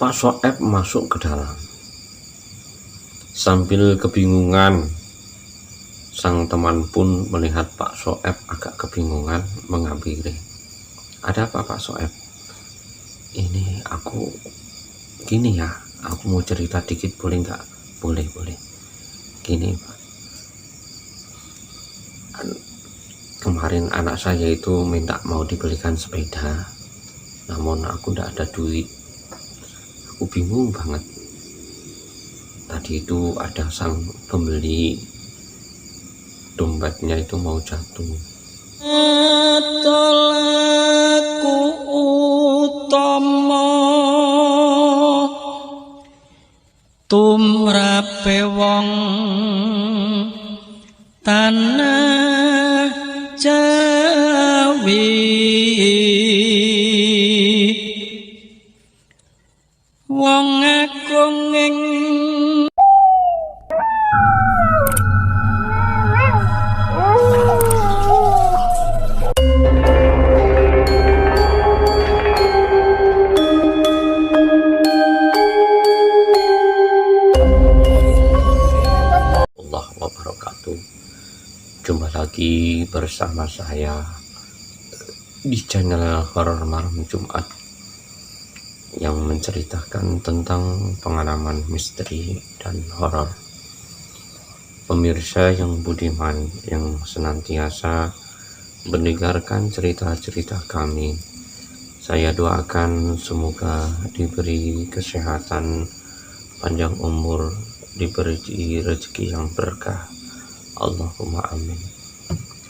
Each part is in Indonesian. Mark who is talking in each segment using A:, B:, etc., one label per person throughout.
A: Pak Soeb masuk ke dalam. Sambil kebingungan, sang teman pun melihat Pak Soeb agak kebingungan menghampiri. Ada apa Pak Soeb? Ini aku gini ya, aku mau cerita dikit boleh nggak? Boleh. Gini Pak, kemarin anak saya itu minta mau dibelikan sepeda, namun aku nggak ada duit. Aku bingung banget. Tadi itu ada sang pembeli, dompetnya itu mau jatuh.
B: Tolaku utama tumrape wong tanah Jawi, wong agung ing
A: Allah wabarakatuh. Jumpa lagi bersama saya di channel Horor Malam Jumat yang menceritakan tentang pengalaman misteri dan horor. Pemirsa yang budiman yang senantiasa mendengarkan cerita-cerita kami, saya doakan semoga diberi kesehatan, panjang umur, diberi rezeki yang berkah. Allahumma amin.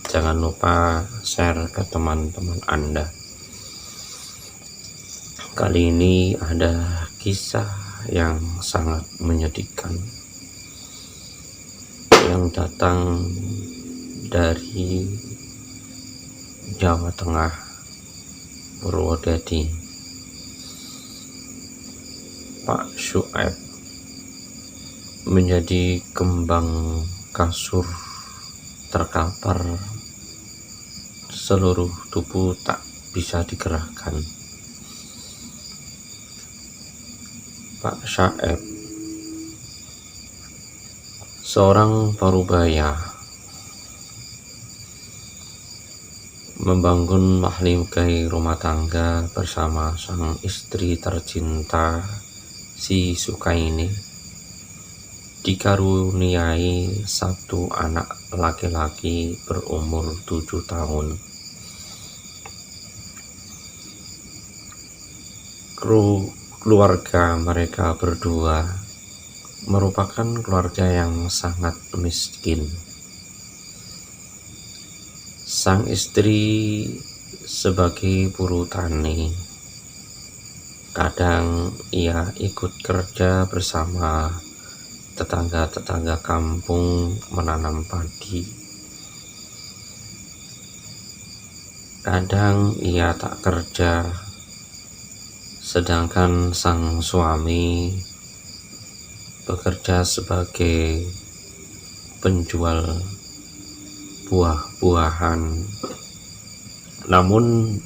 A: Jangan lupa share ke teman-teman Anda. Kali ini ada kisah yang sangat menyedihkan yang datang dari Jawa Tengah, Purwodadi. Pak Soeb menjadi kembang kasur, terkapar, seluruh tubuh tak bisa digerakkan. Pak Soeb, seorang parubaya, membangun mahligai rumah tangga bersama sang istri tercinta si Sukaini. Dikaruniai satu anak laki-laki berumur 7 tahun. Keluarga mereka berdua merupakan keluarga yang sangat miskin. Sang istri sebagai buruh tani, kadang ia ikut kerja bersama tetangga-tetangga kampung menanam padi. Kadang ia tak kerja, sedangkan sang suami bekerja sebagai penjual buah-buahan. Namun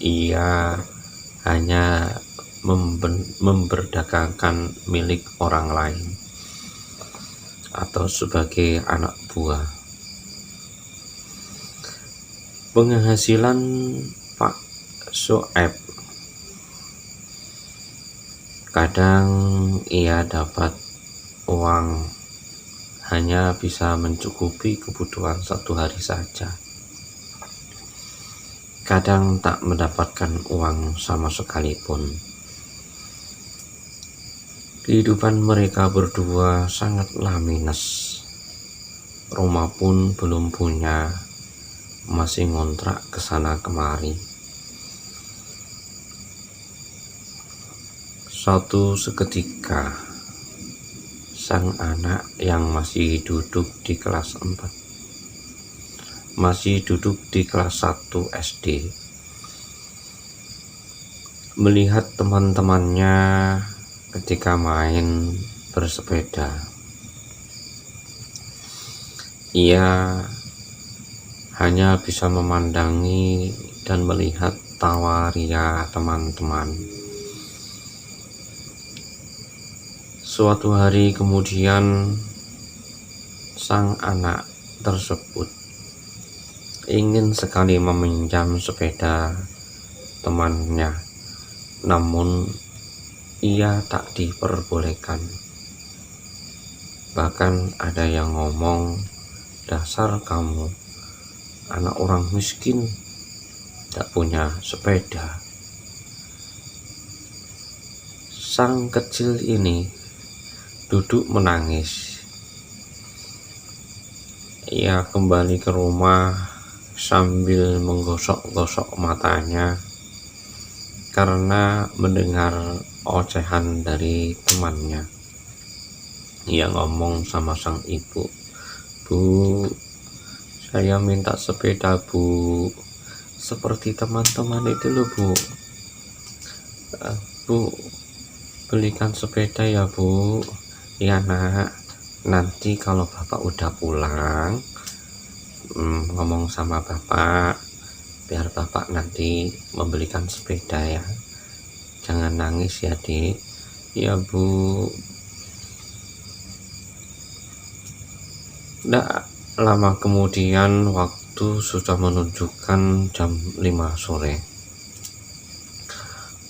A: ia hanya memberdagangkan milik orang lain atau sebagai anak buah. Penghasilan Pak Soeb, kadang ia dapat uang hanya bisa mencukupi kebutuhan satu hari saja. Kadang tak mendapatkan uang sama sekalipun. Kehidupan mereka berdua sangatlah minus. Rumah pun belum punya, masih ngontrak kesana kemari. Suatu seketika, sang anak yang masih duduk di kelas 1 SD, melihat teman-temannya ketika main bersepeda. Ia hanya bisa memandangi dan melihat tawa ria teman-teman. Suatu hari kemudian, sang anak tersebut ingin sekali meminjam sepeda temannya, namun ia tak diperbolehkan. Bahkan ada yang ngomong, "Dasar kamu, anak orang miskin, tak punya sepeda." Sang kecil ini duduk menangis. Ia kembali ke rumah sambil menggosok-gosok matanya karena mendengar ocehan dari temannya. Ia ngomong sama sang ibu, "Bu, saya minta sepeda, Bu. Seperti teman-teman itu loh, Bu. Bu, belikan sepeda ya, Bu." "Ya, Nak. Nanti kalau Bapak udah pulang, ngomong sama Bapak, biar Bapak nanti membelikan sepeda ya. Jangan nangis ya, Dik." "Ya, Bu." Tidak lama kemudian, waktu sudah menunjukkan jam 5 sore.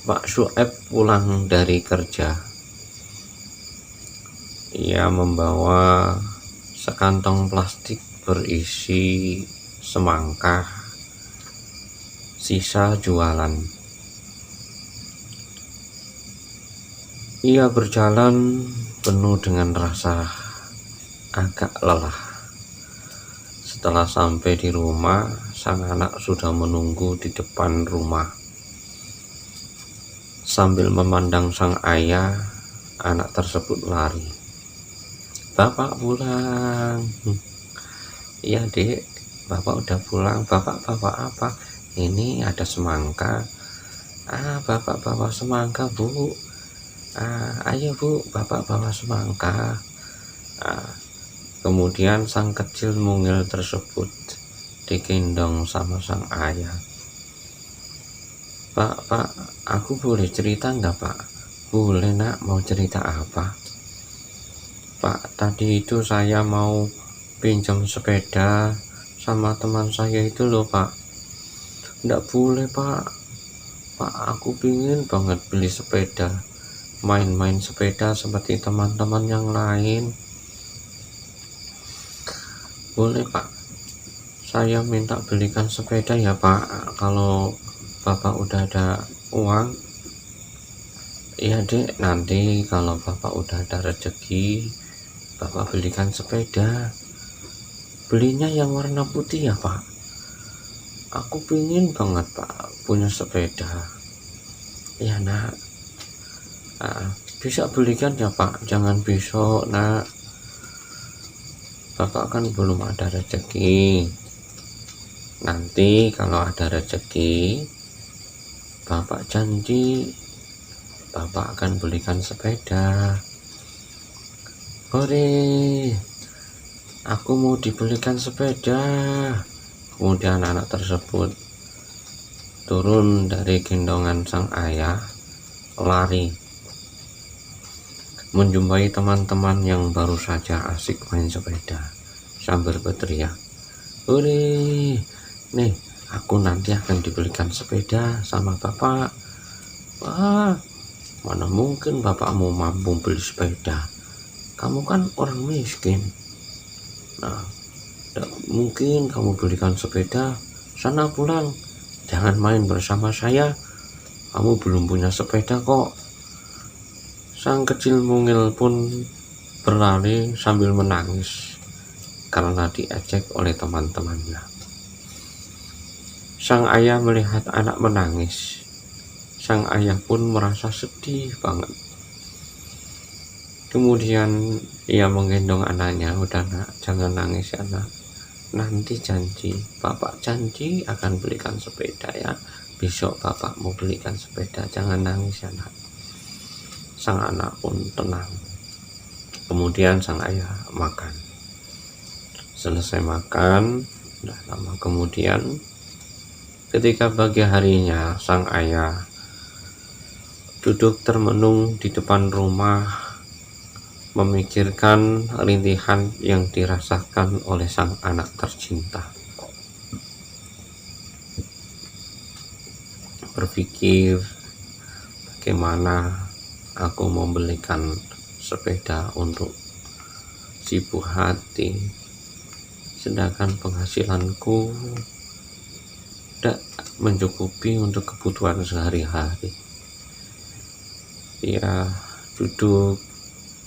A: Pak Sueb pulang dari kerja. Ia membawa sekantong plastik berisi semangka sisa jualan. Ia berjalan penuh dengan rasa agak lelah. Setelah sampai di rumah, sang anak sudah menunggu di depan rumah. Sambil memandang sang ayah, anak tersebut lari. "Bapak pulang." "Iya, Dek, Bapak udah pulang." "Bapak bawa apa?" "Ini ada semangka." "Bapak bawa semangka, Bu." "Ayo, Bu, Bapak bawa semangka." Kemudian sang kecil mungil tersebut digendong sama sang ayah. Pak, aku boleh cerita nggak, Pak?" "Boleh, Nak. Mau cerita apa?" "Pak, tadi itu saya mau pinjam sepeda sama teman saya itu loh, Pak." "Nggak boleh, Pak. Pak, aku pingin banget beli sepeda, main-main sepeda seperti teman-teman yang lain." "Boleh, Pak. Saya minta belikan sepeda ya, Pak, kalau Bapak udah ada uang." "Iya, Dek, nanti kalau Bapak udah ada rezeki, Bapak belikan sepeda. Belinya yang warna putih ya, Pak. Aku pingin banget, Pak, punya sepeda." "Ya, Nak. Bisa belikan ya, Pak. Jangan besok, Nak. Bapak kan belum ada rezeki. Nanti kalau ada rezeki, Bapak janji Bapak akan belikan sepeda." "Hore, aku mau dibelikan sepeda." Kemudian anak tersebut turun dari gendongan sang ayah, lari menjumpai teman-teman yang baru saja asik main sepeda sambil berteriak, "Hore, nih aku nanti akan dibelikan sepeda sama Bapak." "Wah, mana mungkin bapakmu mampu beli sepeda? Kamu kan orang miskin. Nah, tidak mungkin kamu belikan sepeda. Sana pulang, jangan main bersama saya. Kamu belum punya sepeda kok." Sang kecil mungil pun berlari sambil menangis karena diejek oleh teman-temannya. Sang ayah melihat anak menangis. Sang ayah pun merasa sedih banget. Kemudian ia menggendong anaknya, "Udah, Nak, jangan nangis ya, Nak. Nanti janji, Bapak janji akan belikan sepeda ya. Besok Bapak mau belikan sepeda, jangan nangis ya, Nak." Sang anak pun tenang. Kemudian sang ayah makan. Selesai makan, tidak lama kemudian, ketika pagi harinya, sang ayah duduk termenung di depan rumah memikirkan rintihan yang dirasakan oleh sang anak tercinta. Berpikir bagaimana aku membelikan sepeda untuk si Bu Hati, sedangkan penghasilanku tidak mencukupi untuk kebutuhan sehari-hari. Ia duduk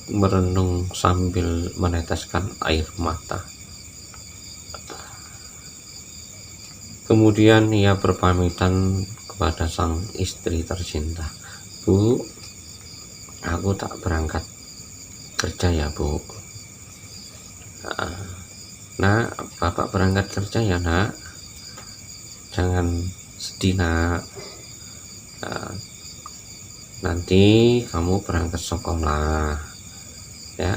A: merenung sambil meneteskan air mata. Kemudian ia berpamitan kepada sang istri tercinta. Bu, aku tak berangkat kerja ya Bu. Nak, bapak berangkat kerja ya nak. Jangan sedih nak. Nanti kamu berangkat sekolah ya.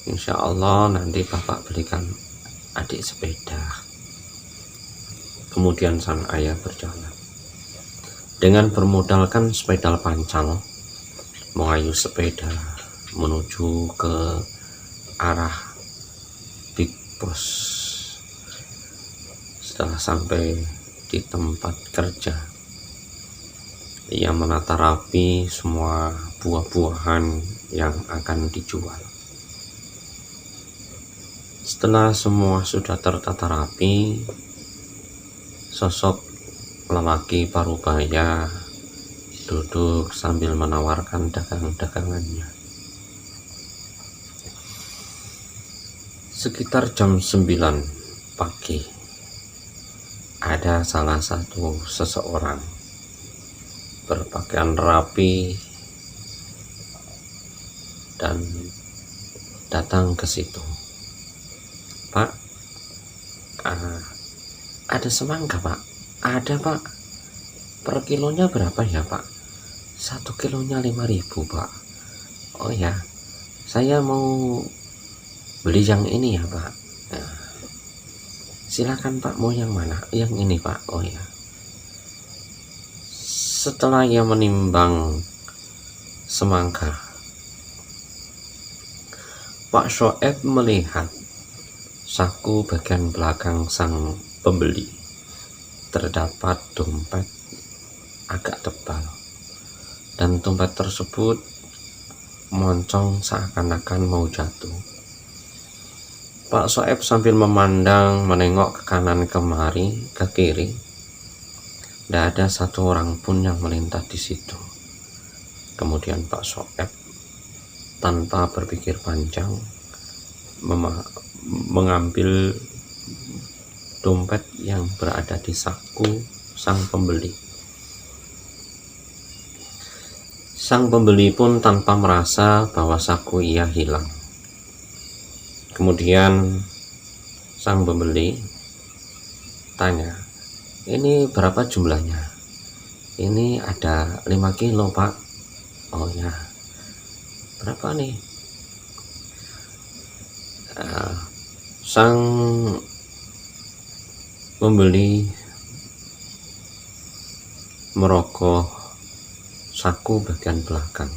A: Insya Allah nanti bapak belikan adik sepeda. Kemudian sang ayah berjalan dengan bermodalkan sepeda pancal, mengayuh sepeda menuju ke arah Big Boss. Setelah sampai di tempat kerja, ia menata rapi semua buah-buahan yang akan dijual. Setelah semua sudah tertata rapi, sosok lelaki parubaya duduk sambil menawarkan dagangan-dagangannya. Sekitar jam 9 pagi, ada salah satu seseorang berpakaian rapi dan datang ke situ. Pak, ada semangka Pak? Ada Pak. Per kilonya berapa ya Pak? 1 kilonya 5.000 Pak. Oh ya, saya mau beli yang ini ya Pak. Nah, silakan Pak, mau yang mana? Yang ini Pak. Oh ya. Setelah ia menimbang semangka, Pak Soeb melihat saku bagian belakang sang pembeli. Terdapat dompet agak tebal, dan dompet tersebut moncong seakan-akan mau jatuh. Pak Soeb sambil memandang menengok ke kanan kemari, ke kiri. Tidak ada satu orang pun yang melintas di situ. Kemudian Pak Soeb tanpa berpikir panjang mengambil dompet yang berada di saku sang pembeli. Sang pembeli pun tanpa merasa bahwa saku ia hilang. Kemudian sang pembeli tanya, ini berapa jumlahnya? Ini ada 5 kilo Pak. Oh ya, berapa nih? Sang pembeli merogoh saku bagian belakang.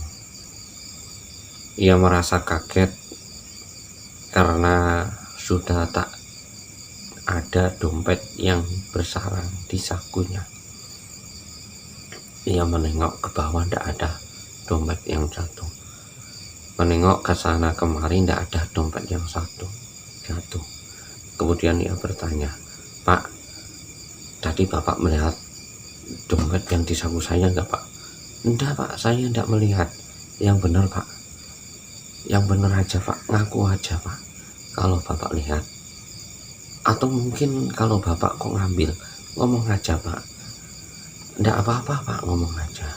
A: Ia merasa kaget karena sudah tak ada dompet yang bersarang di sakunya. Ia menengok ke bawah, tidak ada dompet yang jatuh. Menengok ke sana kemari, tidak ada dompet yang satu jatuh. Kemudian ia bertanya, Pak, tadi Bapak melihat dompet yang di saku saya enggak Pak? Enggak Pak, saya enggak melihat. Yang benar Pak, yang benar aja Pak, ngaku aja Pak kalau Bapak lihat. Atau mungkin kalau Bapak kok ngambil, ngomong aja Pak. Enggak apa-apa Pak, ngomong aja.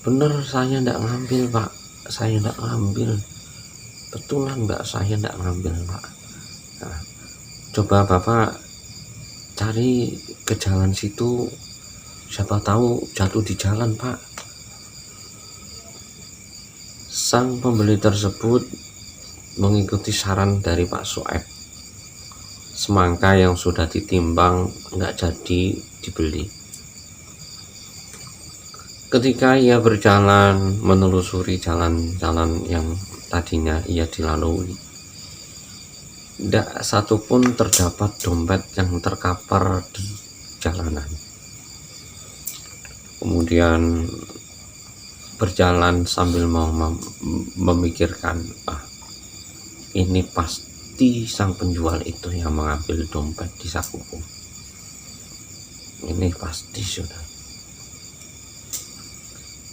A: Bener saya enggak ngambil Pak, saya enggak ngambil. Betulan Mbak, saya enggak ngambil Pak. Nah, coba Bapak cari ke jalan situ, siapa tahu jatuh di jalan Pak. Sang pembeli tersebut mengikuti saran dari Pak Soeb. Semangka yang sudah ditimbang nggak jadi dibeli. Ketika ia berjalan menelusuri jalan-jalan yang tadinya ia dilalui, tidak satupun terdapat dompet yang terkapar di jalanan. Kemudian berjalan sambil memikirkan, ini pasti sang penjual itu yang mengambil dompet di sakuku. Ini pasti sudah.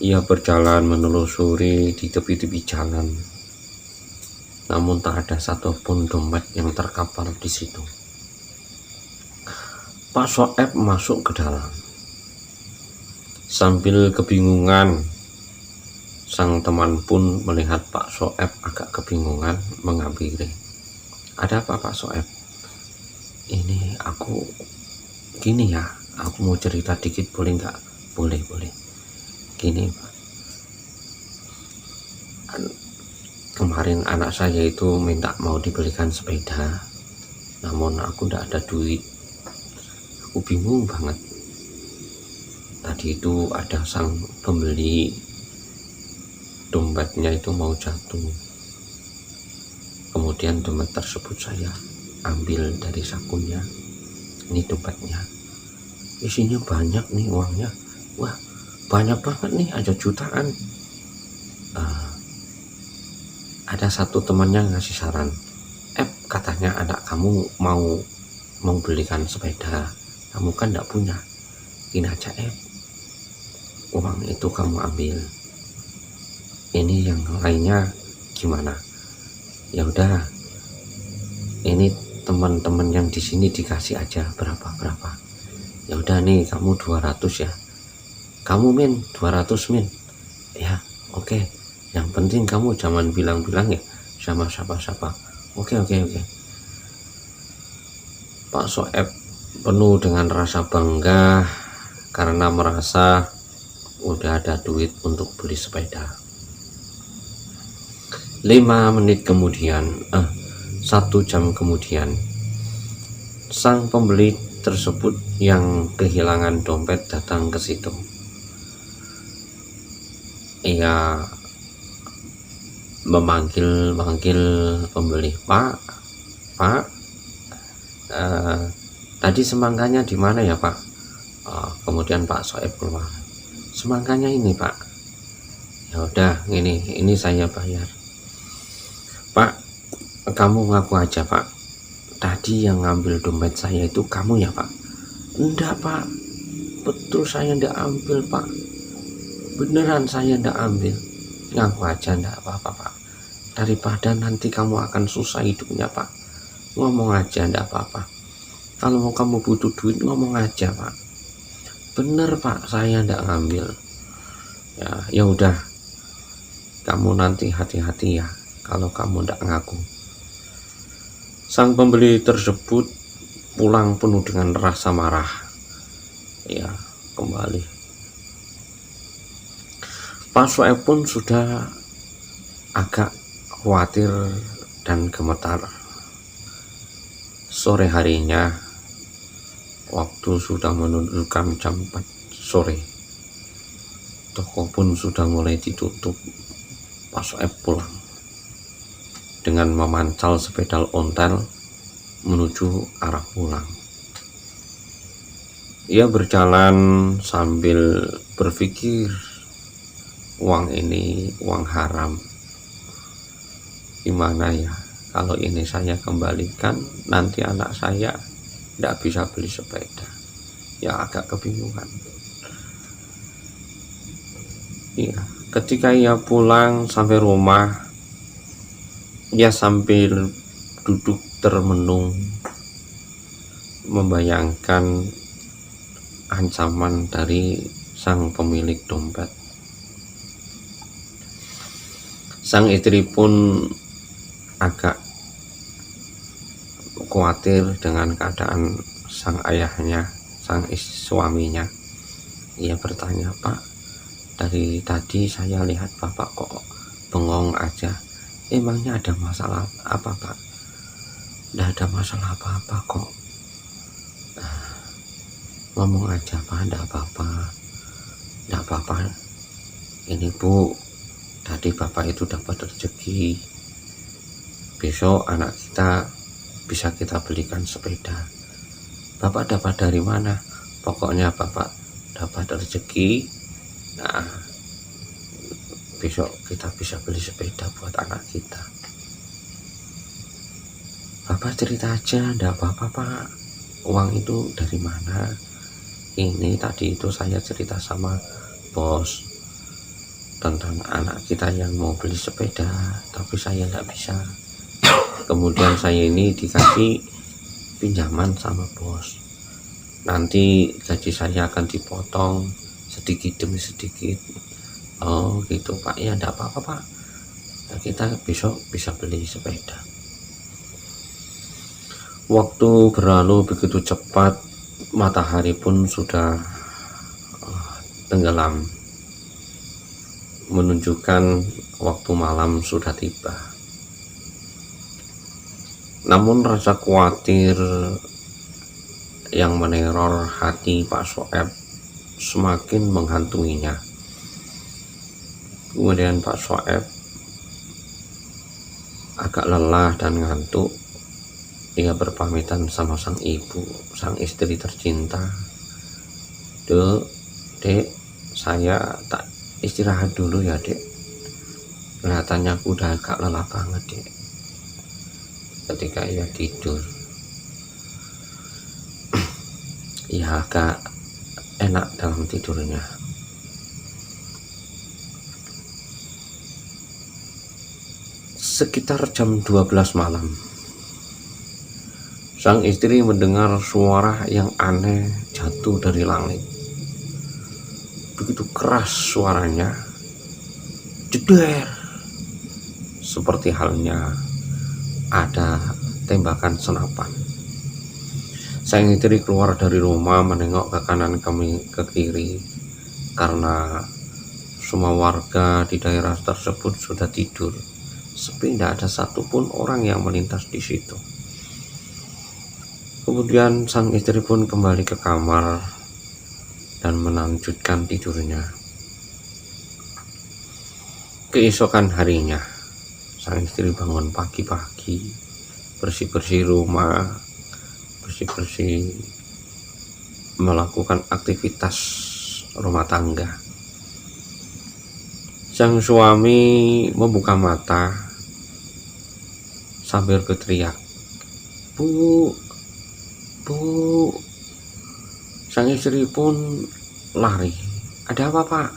A: Ia berjalan menelusuri di tepi-tepi jalan, namun tak ada satupun dompet yang terkapar di situ. Pak Soeb masuk ke dalam. Sambil kebingungan, sang teman pun melihat Pak Soeb agak kebingungan menghampiri. Ada apa Pak Soeb? Ini aku gini ya, aku mau cerita dikit boleh nggak? Boleh. Gini Pak, kemarin anak saya itu minta mau dibelikan sepeda, namun aku tidak ada duit. Aku bingung banget. Tadi itu ada sang pembeli, dompetnya itu mau jatuh. Kemudian dompet tersebut saya ambil dari sakunya. Ini dompetnya, isinya banyak nih uangnya. Wah, banyak banget nih, ada jutaan. Ada satu temannya ngasih saran, katanya anak kamu mau belikan sepeda, kamu kan tidak punya. Gini aja, uang itu kamu ambil, ini yang lainnya gimana? Ya udah, ini teman-teman yang di sini dikasih aja berapa. Ya udah nih, kamu 200 ya. Kamu Min 200 Min. Ya, oke. Yang penting kamu jangan bilang-bilang ya sama siapa-siapa. Oke. Pak Soeb penuh dengan rasa bangga karena merasa udah ada duit untuk beli sepeda. 5 menit kemudian, 1 jam kemudian, sang pembeli tersebut yang kehilangan dompet datang ke situ. Ia memanggil pembeli, Pak, tadi semangkanya di mana ya Pak? Kemudian Pak Soeb keluar, semangkanya ini Pak. Ya udah, ini saya bayar. Pak, kamu ngaku aja Pak, tadi yang ngambil dompet saya itu kamu ya Pak? Enggak Pak, betul saya enggak ambil Pak, beneran saya enggak ambil. Ngaku aja, enggak apa-apa Pak, daripada nanti kamu akan susah hidupnya Pak. Ngomong aja, enggak apa-apa. Kalau mau kamu butuh duit ngomong aja Pak. Bener Pak, saya enggak ngambil. Ya udah, kamu nanti hati-hati ya kalau kamu enggak ngaku. Sang pembeli tersebut pulang penuh dengan rasa marah. Ya, kembali. Pak Soeb pun sudah agak khawatir dan gemetar. Sore harinya, waktu sudah menunjukkan jam 4 sore, toko pun sudah mulai ditutup. Pak Soeb pulang dengan memancal sepeda ontel menuju arah pulang. Ia berjalan sambil berpikir, uang ini uang haram. Gimana ya kalau ini saya kembalikan, nanti anak saya tidak bisa beli sepeda. Ya agak kebingungan. Iya, ketika ia pulang sampai rumah, ia sambil duduk termenung membayangkan ancaman dari sang pemilik dompet. Sang istri pun agak khawatir dengan keadaan sang ayahnya, sang suaminya. Ia bertanya, Pak, dari tadi saya lihat Bapak kok bengong aja. Emangnya ada masalah apa Pak? Tidak ada masalah apa-apa kok. Ngomong aja Pak, tidak apa-apa. ini Bu, tadi Bapak itu dapat rezeki, besok anak kita bisa kita belikan sepeda. Bapak dapat dari mana? Pokoknya Bapak dapat rezeki, nah besok kita bisa beli sepeda buat anak kita. Bapak cerita aja, enggak apa-apa Pak. Uang itu dari mana? Ini tadi itu saya cerita sama bos tentang anak kita yang mau beli sepeda, tapi saya enggak bisa. Kemudian saya ini dikasih pinjaman sama bos. Nanti gaji saya akan dipotong sedikit demi sedikit. Oh gitu Pak, ya enggak apa-apa Pak. Nah, kita besok bisa beli sepeda. Waktu berlalu begitu cepat, matahari pun sudah tenggelam, menunjukkan waktu malam sudah tiba. Namun rasa khawatir yang meneror hati Pak Soeb semakin menghantuinya. Kemudian Pak Soeb agak lelah dan ngantuk. Ia berpamitan sama sang ibu, sang istri tercinta. Dek, saya tak istirahat dulu ya dek. Kelihatannya aku udah agak lelah banget dek. Ketika ia tidur, ia agak enak dalam tidurnya. Sekitar jam 12 malam, sang istri mendengar suara yang aneh jatuh dari langit. Begitu keras suaranya, jeder, seperti halnya ada tembakan senapan. Sang istri keluar dari rumah, menengok ke kanan ke kiri, karena semua warga di daerah tersebut sudah tidur. Sepi, tidak ada satupun orang yang melintas di situ. Kemudian sang istri pun kembali ke kamar dan melanjutkan tidurnya. Keesokan harinya, sang istri bangun pagi-pagi, bersih-bersih rumah, bersih-bersih, melakukan aktivitas rumah tangga. Sang suami membuka mata sambil berteriak, Bu. Sang istri pun lari. Ada apa Pak?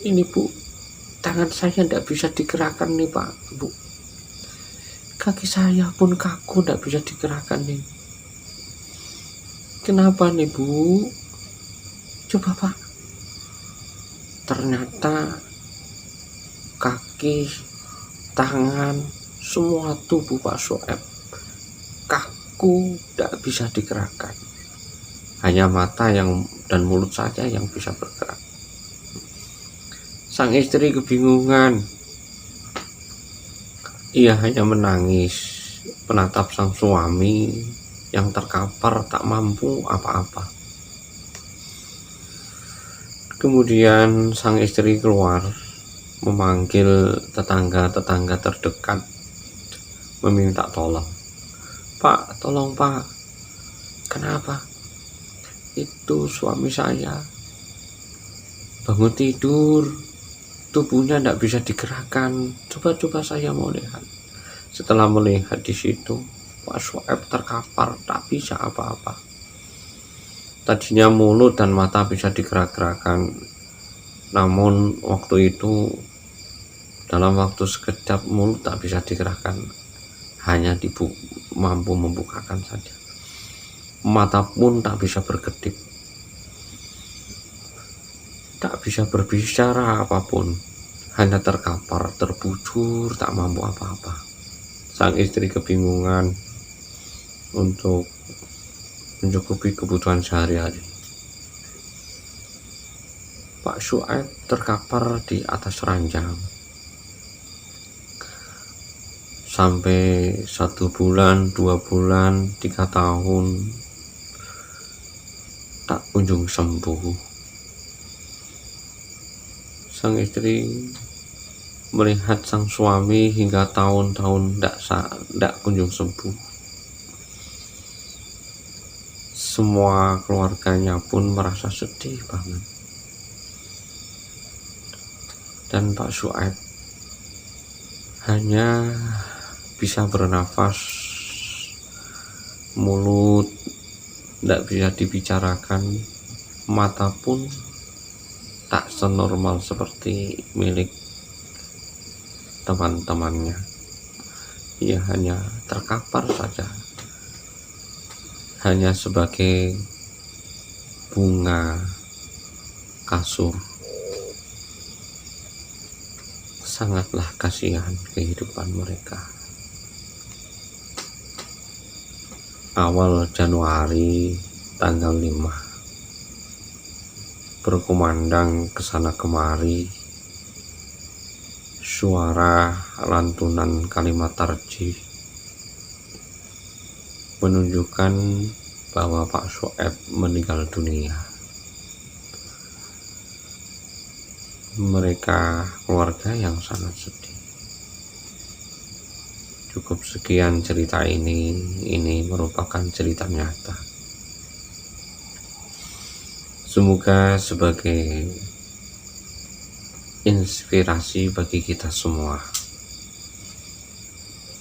A: Ini Bu, tangan saya tidak bisa digerakkan nih Pak. Bu, kaki saya pun kaku, tidak bisa digerakkan nih. Kenapa nih Bu? Coba Pak. Ternyata kaki, tangan, semua tubuh Pak Soeb kaku, tidak bisa digerakkan. Hanya mata dan mulut saja yang bisa bergerak. Sang istri kebingungan. Ia hanya menangis, menatap sang suami yang terkapar tak mampu apa-apa. Kemudian sang istri keluar, memanggil tetangga-tetangga terdekat, meminta tolong. Pak, tolong Pak. Kenapa? Itu suami saya bangun tidur, tubuhnya tidak bisa digerakkan. Coba saya mau lihat. Setelah melihat di situ, Pak Soeb terkapar, tak bisa apa-apa. Tadinya mulut dan mata bisa digerak-gerakan, namun waktu itu dalam waktu sekejap mulut tak bisa digerakkan, hanya mampu membukakan saja. Mata pun tak bisa berkedip, tak bisa berbicara apapun, hanya terkapar, terbujur, tak mampu apa-apa. Sang istri kebingungan untuk mencukupi kebutuhan sehari-hari. Pak Soeb terkapar di atas ranjang sampai 1 bulan, 2 bulan, 3 tahun tak kunjung sembuh. Sang istri melihat sang suami hingga tahun-tahun tidak kunjung sembuh. Semua keluarganya pun merasa sedih banget. Dan Pak Syuaib hanya bisa bernafas, mulut tidak bisa dibicarakan, mata pun tak senormal seperti milik teman-temannya. Ia hanya terkapar saja, hanya sebagai bunga kasur. Sangatlah kasihan kehidupan mereka. Awal Januari tanggal 5 berkumandang kesana kemari suara lantunan kalimat tarjih menunjukkan bahwa Pak Syuaib meninggal dunia. Mereka keluarga yang sangat sedih. Cukup sekian cerita ini merupakan cerita nyata. Semoga sebagai inspirasi bagi kita semua,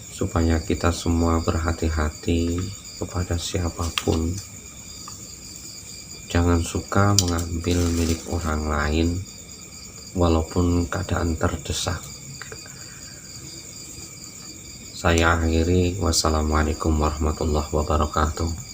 A: supaya kita semua berhati-hati kepada siapapun. Jangan suka mengambil milik orang lain walaupun keadaan terdesak. Saya akhiri, wassalamualaikum warahmatullahi wabarakatuh.